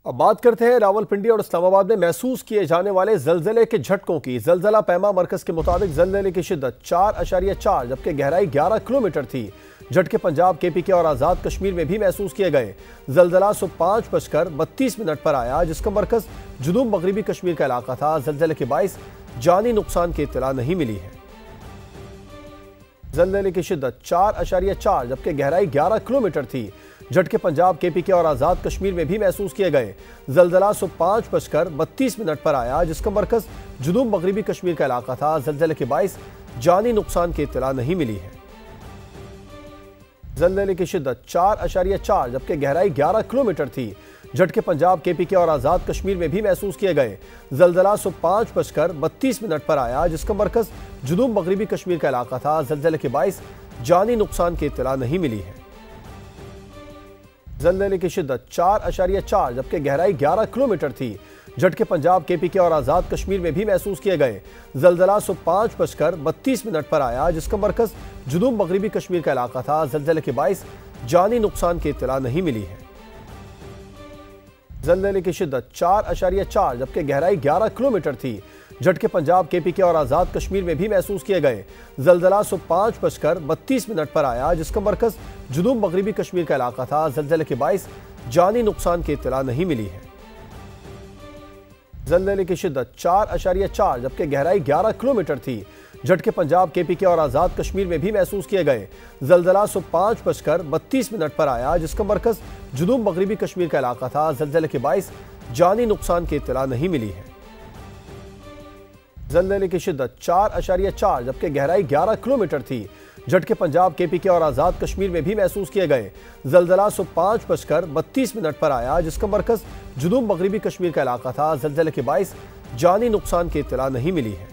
अब बात करते हैं रावलपिंडी और इस्लामाबाद में महसूस किए जाने वाले जलजले के झटकों की। जलजला पैमा मरकज के मुताबिक जलजले की शिद्दत 4.4 जबकि गहराई 11 किलोमीटर थी। झटके पंजाब, KPK और आज़ाद कश्मीर में भी महसूस किए गए। जलजला सुबह 5:32 पर आया, जिसका मरकज जुनूब मगरबी कश्मीर का इलाका था। जलजले के बाइस जानी नुकसान की इत्तला नहीं मिली है। जलजले की शिद्दत 4.4 जबकि गहराई 11 किलोमीटर थी। झटके पंजाब, KPK और आज़ाद कश्मीर में भी महसूस किए गए। जलजला सुबह 5:32 पर आया, जिसका मरकज जुनूब मगरबी कश्मीर का इलाका था। जलजले के बाइस जानी नुकसान की इत्तला नहीं मिली है। जलजले की शिद्दत 4.4 जबकि गहराई 11 किलोमीटर थी। झटके पंजाब, KPK और आज़ाद कश्मीर में भी महसूस किए गए। जलजला सुबह 5:32 पर आया, जिसका मरकज जुनूब मगरबी कश्मीर का इलाका था। जलजले के बाइस जानी नुकसान की इत्तला नहीं मिली है। जलजले की शिद्दत 4.4 जबकि गहराई 11 किलोमीटर थी। झटके पंजाब, KPK और आज़ाद कश्मीर में भी महसूस किए गए। जलजला सुबह 5:32 पर आया, जिसका मरकज जुनूब मगरबी कश्मीर का इलाका था। जलजले के बाइस जानी नुकसान की इत्तला नहीं मिली है। जलजले की शिद्दत 4.4 जबकि गहराई 11 किलोमीटर थी। झटके पंजाब, KPK और आज़ाद कश्मीर में भी महसूस किए गए। जलजला सुबह 5:32 पर आया, जिसका मरकज जुनूब मगरबी कश्मीर का इलाका था। जलजले के बाइस जानी नुकसान की इत्तला नहीं मिली है। जलजले की शिद्दत 4.4 जबकि गहराई 11 किलोमीटर थी। झटके पंजाब, KPK और आज़ाद कश्मीर में भी महसूस किए गए। जलजला सुबह 5:32 पर आया, जिसका मरकज जुनूब मगरबी कश्मीर का इलाका था। जलजले के बाइस जानी नुकसान की इत्तला नहीं मिली है। जलजले की शिद्दत 4.4 जबकि गहराई 11 किलोमीटर थी। झटके पंजाब, KPK और आज़ाद कश्मीर में भी महसूस किए गए। जलजला सुबह 5:32 पर आया, जिसका मरकज जुनूब मगरबी कश्मीर का इलाका था। जलजले के बाइस जानी नुकसान की इत्तला नहीं मिली है।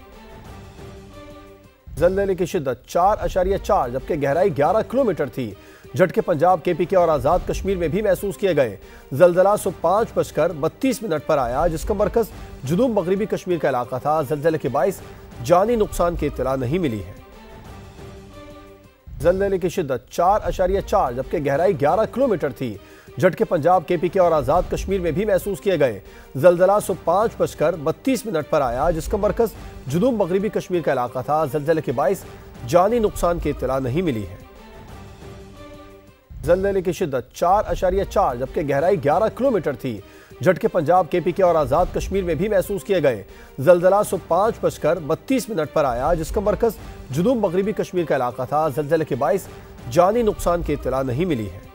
जलजले की शिद्दत 4.4 जबकि गहराई 11 किलोमीटर थी। झटके पंजाब, KPK और आज़ाद कश्मीर में भी महसूस किए गए। जलजला सुबह 5:32 पर आया, जिसका मरकज जुनूब मगरबी कश्मीर का इलाका था। जलजले के बाइस जानी नुकसान की इत्तला नहीं मिली है। जलजले की शिद्दत 4.4 जबकि गहराई 11 किलोमीटर थी। झटके पंजाब, KPK और आज़ाद कश्मीर में भी महसूस किए गए। जलजला सुबह 5:32 पर आया, जिसका मरकज जुनूब मगरबी कश्मीर का इलाका था। जलजले के बाइस जानी नुकसान की इत्तला नहीं मिली है। जलजले की शिद्दत 4.4 जबकि गहराई 11 किलोमीटर थी। झटके पंजाब, KPK और आज़ाद कश्मीर में भी महसूस किए गए। जलजला सुबह 5:32 पर आया, जिसका मरकज जुनूब मगरबी कश्मीर का इलाका था। जलजले के बाइस जानी नुकसान की इत्तला नहीं मिली है।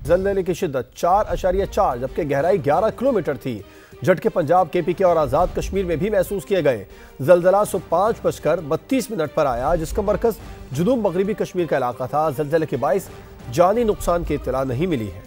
जलजले की शिद्दत 4.4 जबकि गहराई 11 किलोमीटर थी। झटके पंजाब, KPK और आज़ाद कश्मीर में भी महसूस किए गए। जलजला सुबह 5:32 पर आया, जिसका मरकज जुनूब मगरबी कश्मीर का इलाका था। जलजले के बाइस जानी नुकसान की इत्तला नहीं मिली है।